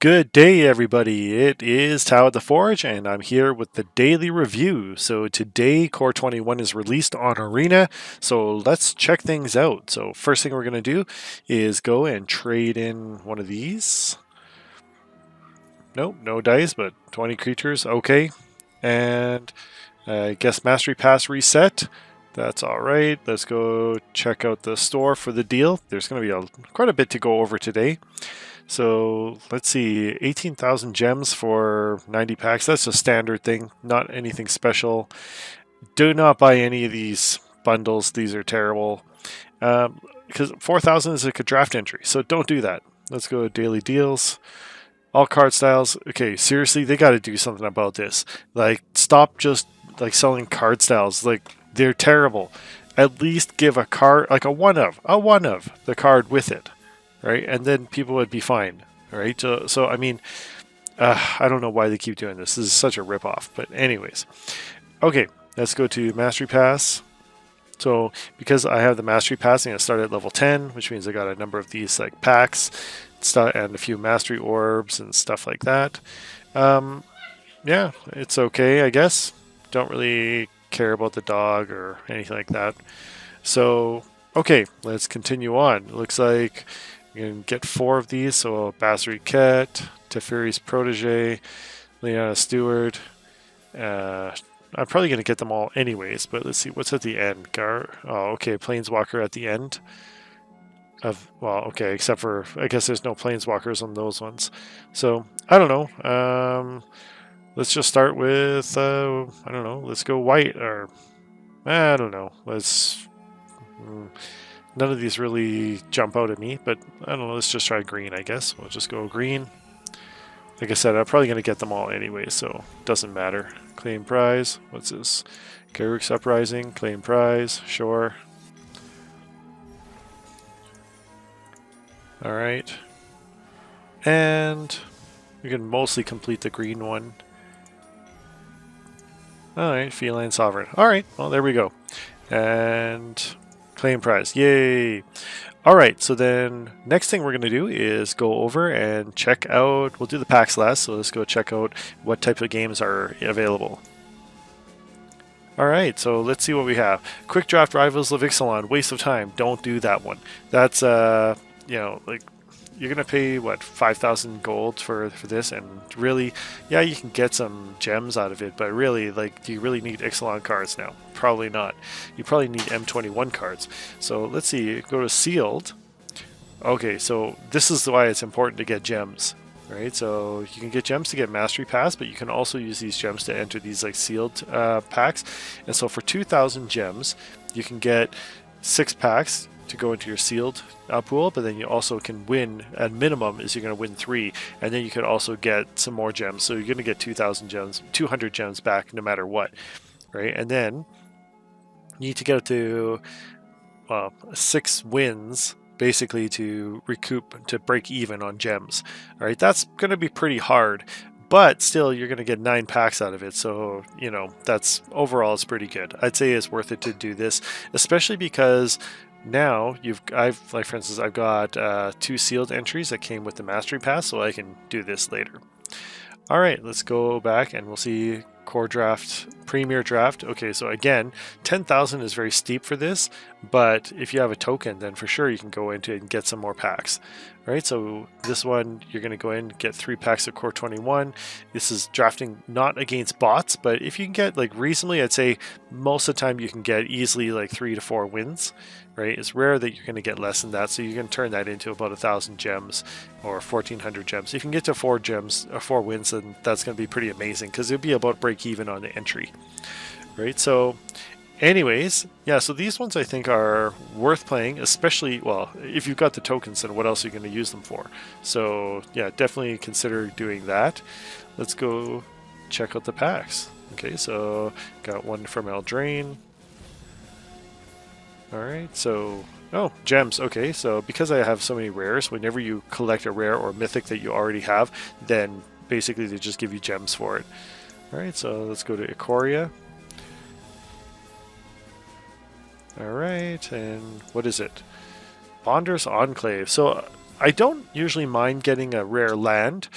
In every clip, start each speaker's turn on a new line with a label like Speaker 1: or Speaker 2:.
Speaker 1: Good day, everybody. It is Tao at the Forge, and I'm here with the daily review. So today, Core 21 is released on Arena, so let's check things out. So first thing we're going to do is go and trade in one of these. Nope, no dice, but 20 creatures. Okay. And I guess Mastery Pass reset. That's all right. Let's go check out the store for the deal. There's going to be quite a bit to go over today. So let's see, 18,000 gems for 90 packs. That's a standard thing, not anything special. Do not buy any of these bundles. These are terrible. Because 4,000 is like a draft entry, so don't do that. Let's go to daily deals. All card styles. Okay, seriously, they got to do something about this. Like, stop just like selling card styles. Like, they're terrible. At least give a card, like a one of the card with it. Right, and then people would be fine. Right, so I mean, I don't know why they keep doing this. This is such a ripoff. But anyways, okay, let's go to Mastery Pass. So because I have the Mastery Pass, I'm gonna start at level 10, which means I got a number of these like packs, stuff, and a few Mastery Orbs and stuff like that. Yeah, it's okay, I guess. Don't really care about the dog or anything like that. So okay, let's continue on. It looks like you can get 4 of these, so Basri Ket, Teferi's Protege, Leona Stewart. I'm probably going to get them all anyways, but let's see, what's at the end? Oh, okay, Planeswalker at the end. Well, okay, except for, I guess there's no Planeswalkers on those ones. So, I don't know. Let's just start with, I don't know, let's go white, or, I don't know, let's... None of these really jump out at me, but I don't know, let's just try green, I guess. We'll just go green. Like I said, I'm probably going to get them all anyway, so it doesn't matter. Claim prize. What's this? Garruk's Uprising. Claim prize. Sure. Alright. And we can mostly complete the green one. Alright, Feline Sovereign. Alright, well, there we go. And... claim prize. Yay! Alright, so then next thing we're going to do is go over and check out, we'll do the packs last, so let's go check out what type of games are available. Alright, so let's see what we have. Quick Draft Rivals of Ixalan, waste of time, don't do that one. That's, you know, like, you're going to pay, what, 5,000 gold for this, and really, yeah, you can get some gems out of it, but really, like, do you really need Ixalan cards now? Probably not. You probably need M21 cards. So let's see, go to Sealed. Okay, so this is why it's important to get gems, right? So you can get gems to get Mastery Pass, but you can also use these gems to enter these like sealed packs. And so for 2,000 gems, you can get 6 packs to go into your sealed pool, but then you also can win, at minimum is you're going to win 3, and then you could also get some more gems, so you're going to get 2,000 gems, 200 gems back no matter what, right? And then you need to get up to 6 wins basically to recoup, to break even on gems. All right, that's going to be pretty hard, but still you're going to get 9 packs out of it, so you know, that's overall it's pretty good. I'd say it's worth it to do this, especially because now I've like, for instance, I've got 2 sealed entries that came with the Mastery Pass, so I can do this later. All right, let's go back and we'll see Core Draft, Premier Draft. Okay, so again, 10,000 is very steep for this, but if you have a token, then for sure you can go into it and get some more packs. All right, so this one, you're going to go in, get 3 packs of Core 21. This is drafting not against bots, but if you can get, like, reasonably, I'd say most of the time you can get easily like 3 to 4 wins. Right, it's rare that you're going to get less than that, so you can turn that into about 1,000 gems or 1,400 gems. If you can get to 4 gems or 4 wins, then that's going to be pretty amazing, because it'll be about break even on the entry. Right, so anyways, yeah, so these ones I think are worth playing, especially, well, if you've got the tokens, then what else are you going to use them for? So yeah, definitely consider doing that. Let's go check out the packs. Okay, so got one from Eldraine. Alright, so... oh, gems. Okay, so because I have so many rares, whenever you collect a rare or mythic that you already have, then basically they just give you gems for it. Alright, so let's go to Ikoria. Alright, and what is it? Bonder's Enclave. So I don't usually mind getting a rare land,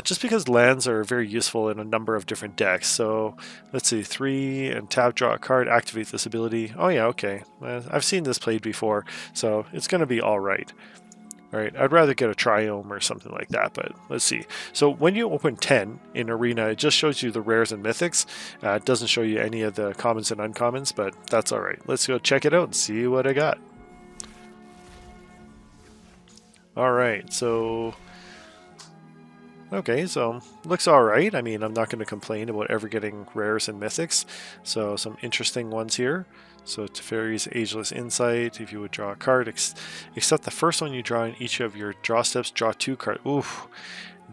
Speaker 1: just because lands are very useful in a number of different decks. So let's see, 3 and tap, draw a card, activate this ability. Oh yeah, okay. I've seen this played before, so it's going to be all right. All right, I'd rather get a Triome or something like that, but let's see. So when you open 10 in Arena, it just shows you the rares and mythics. It doesn't show you any of the commons and uncommons, but that's all right. Let's go check it out and see what I got. All right, so okay, so looks all right. I mean, I'm not going to complain about ever getting rares and mythics. So some interesting ones here. So Teferi's Ageless Insight, if you would draw a card, except the first one you draw in each of your draw steps, draw 2 cards. Oof.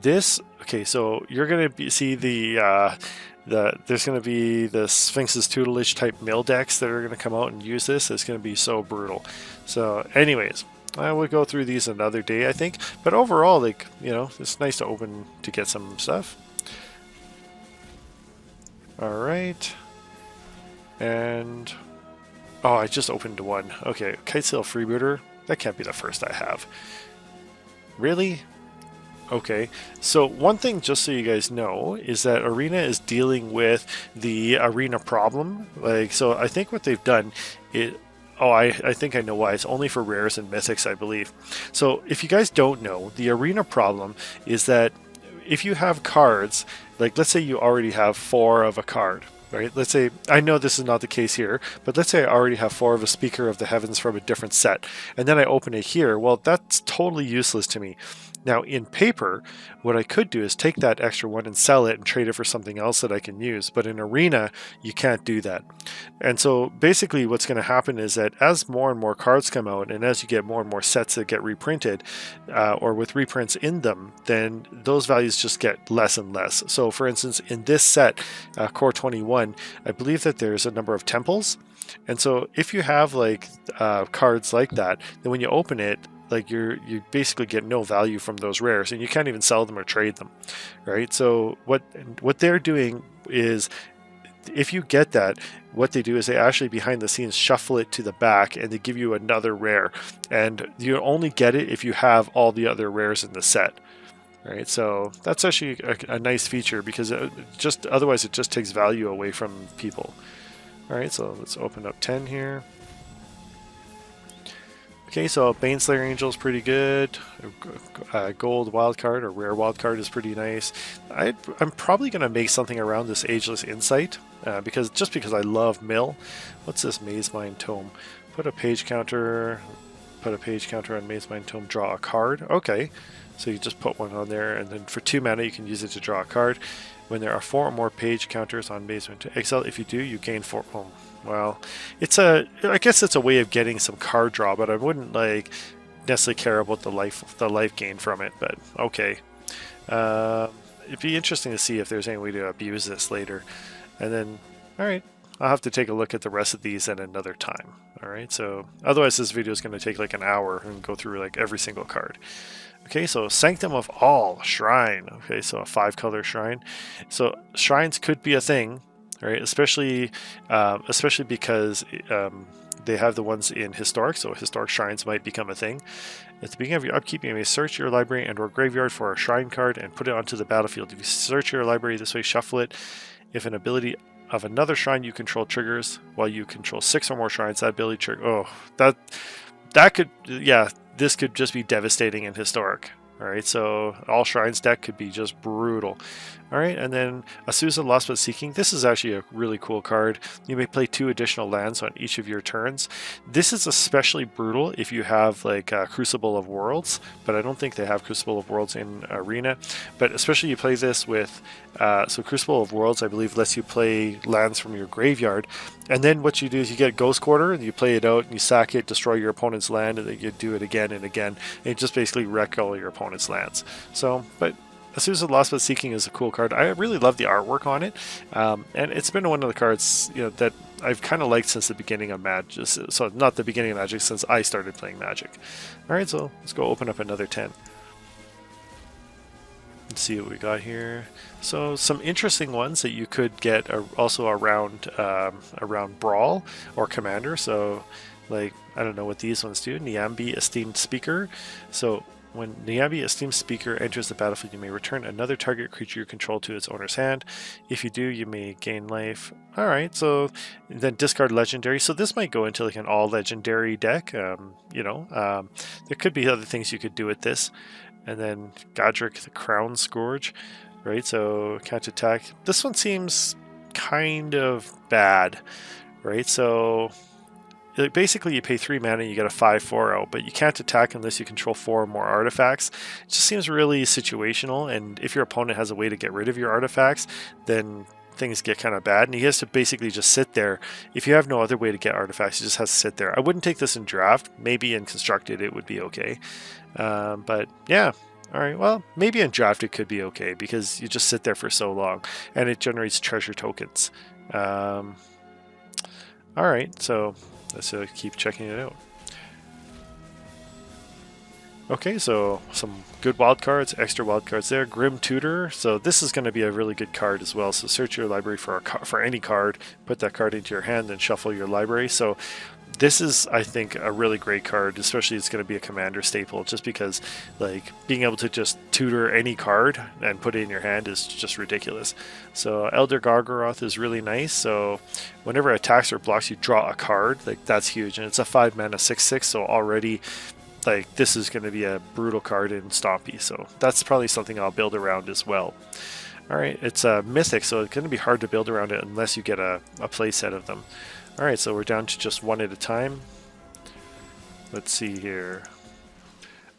Speaker 1: This, okay, so you're going to see there's going to be the Sphinx's Tutelage type mill decks that are going to come out and use this. It's going to be so brutal. So anyways, I would go through these another day, I think. But overall, like, you know, it's nice to open to get some stuff. All right. And oh, I just opened one. Okay, Kitesail Freebooter. That can't be the first I have. Really? Okay, so one thing, just so you guys know, is that Arena is dealing with the Arena problem. Like, so I think what they've done is, oh, I think I know why. It's only for rares and mythics, I believe. So if you guys don't know, the Arena problem is that if you have cards, like let's say you already have 4 of a card, right? Let's say, I know this is not the case here, but let's say I already have 4 of a Speaker of the Heavens from a different set, and then I open it here. Well, that's totally useless to me. Now, in paper, what I could do is take that extra one and sell it and trade it for something else that I can use. But in Arena, you can't do that. And so basically what's going to happen is that as more and more cards come out, and as you get more and more sets that get reprinted, or with reprints in them, then those values just get less and less. So for instance, in this set, Core 21, I believe that there's a number of temples. And so if you have like cards like that, then when you open it, like you basically get no value from those rares, and you can't even sell them or trade them, right? So what they're doing is, if you get that, what they do is they actually behind the scenes shuffle it to the back and they give you another rare, and you only get it if you have all the other rares in the set. Right, so that's actually a nice feature, because just otherwise it just takes value away from people. All right, so let's open up 10 here. Okay, so Baneslayer Angel is pretty good. Gold wildcard or rare wildcard is pretty nice. I'm probably going to make something around this Ageless Insight, because I love mill. What's this Mazemind Tome? Put a page counter on Mazemind Tome, draw a card. Okay, so you just put one on there, and then for 2 mana you can use it to draw a card. When there are 4 or more page counters on Mazemind Exile, if you do, you gain 4. Oh, well, I guess it's a way of getting some card draw, but I wouldn't like necessarily care about the life gain from it. But okay, it'd be interesting to see if there's any way to abuse this later. And then, all right, I'll have to take a look at the rest of these at another time. All right, so otherwise this video is going to take like an hour and go through like every single card. Okay, so Sanctum of All Shrine. Okay, so a 5-color shrine. So shrines could be a thing, right? Especially because they have the ones in Historic, so Historic shrines might become a thing. At the beginning of your upkeep, you may search your library and/or graveyard for a shrine card and put it onto the battlefield. If you search your library this way, shuffle it. If an ability of another shrine you control triggers while you control 6 or more shrines, that ability trigger. Oh, that could, yeah. This could just be devastating in Historic. Alright, so All Shrines deck could be just brutal. Alright, and then Azusa Lost But Seeking. This is actually a really cool card. You may play 2 additional lands on each of your turns. This is especially brutal if you have like Crucible of Worlds, but I don't think they have Crucible of Worlds in Arena. But especially you play this with, so Crucible of Worlds I believe lets you play lands from your graveyard. And then what you do is you get Ghost Quarter, and you play it out, and you sack it, destroy your opponent's land, and then you do it again and again. And you just basically wreck all your opponent's lands. So, but Azusa Lost But Seeking is a cool card. I really love the artwork on it, and it's been one of the cards that I've kind of liked since the beginning of Magic. So not the beginning of Magic, since I started playing Magic. All right, so let's go open up another 10. Let's see what we got here. So some interesting ones that you could get are also around Brawl or Commander. So like, I don't know what these ones do. Niambi Esteemed Speaker. So When Niambi, a steam speaker, enters the battlefield, you may return another target creature you control to its owner's hand. If you do, you may gain life. Alright, so then discard legendary. So this might go into like an all legendary deck. There could be other things you could do with this. And then Godric, the Crown Scourge, right? So can't attack. This one seems kind of bad, right? So basically you pay 3 mana, you get a 5/4 out, but you can't attack unless you control 4 or more artifacts. It just seems really situational, and if your opponent has a way to get rid of your artifacts, then things get kind of bad, and he has to basically just sit there. If you have no other way to get artifacts, he just has to sit there. I wouldn't take this in draft. Maybe in constructed it would be okay, but yeah. Alright, well, maybe in draft it could be okay, because you just sit there for so long, and it generates treasure tokens. Alright, so let's keep checking it out. Okay, so some good wild cards, extra wild cards there. Grim Tutor. So this is going to be a really good card as well. So search your library for any card, put that card into your hand, and shuffle your library. So this is, I think, a really great card, especially it's going to be a commander staple, just because like being able to just tutor any card and put it in your hand is just ridiculous. So Elder Gargaroth is really nice. So whenever it attacks or blocks, you draw a card. Like that's huge, and it's a 5 mana 6/6. So already, like this is going to be a brutal card in Stompy. So that's probably something I'll build around as well. Alright, it's a mythic, so it's going to be hard to build around it unless you get a play set of them. Alright, so we're down to just one at a time. Let's see here.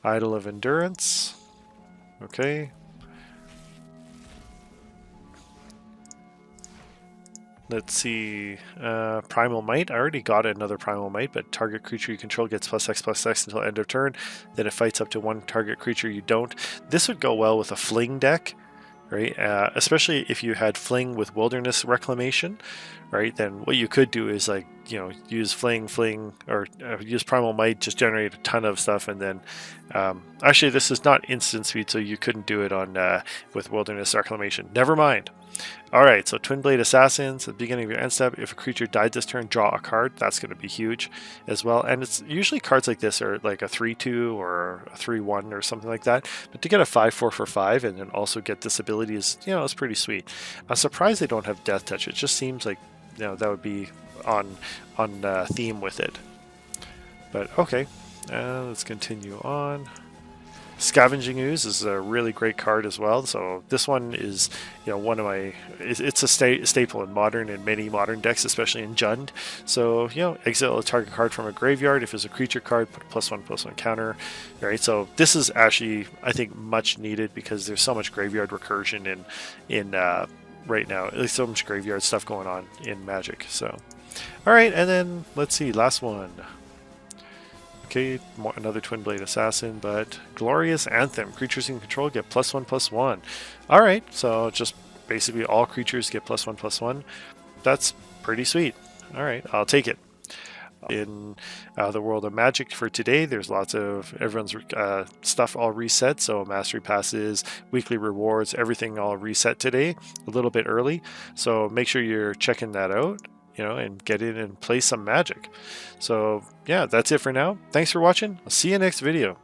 Speaker 1: Idol of Endurance. Okay. Let's see. Primal Might. I already got another Primal Might, but target creature you control gets +X/+X until end of turn. Then it fights up to one target creature you don't. This would go well with a Fling deck, right? Especially if you had Fling with Wilderness Reclamation, right? Then what you could do is like, use Fling, or use Primal Might, just generate a ton of stuff, and then actually this is not instant speed, so you couldn't do it on with Wilderness Reclamation. Never mind. Alright, so Twin Blade Assassins, at the beginning of your end step, if a creature died this turn, draw a card. That's going to be huge as well. And it's usually cards like this are like a 3/2 or a 3/1 or something like that. But to get a 5/4 for 5 and then also get this ability is, it's pretty sweet. I'm surprised they don't have Death Touch. It just seems like, that would be on theme with it. But okay, let's continue on. Scavenging Ooze is a really great card as well. So this one is, one of my, it's a staple in modern and many modern decks, especially in Jund. So, exile a target card from a graveyard. If it's a creature card, put a +1/+1 counter. Right. So this is actually, I think, much needed because there's so much graveyard recursion in right now. There's so much graveyard stuff going on in Magic. So, all right, and then let's see, last one. Okay, another Twin Blade Assassin, but Glorious Anthem. Creatures in control get +1/+1. Alright, so just basically all creatures get +1/+1. That's pretty sweet. Alright, I'll take it. In the world of Magic for today, there's lots of everyone's stuff all reset, so mastery passes, weekly rewards, everything all reset today, a little bit early. So make sure you're checking that out, and get in and play some Magic. So yeah, that's it for now. Thanks for watching. I'll see you next video.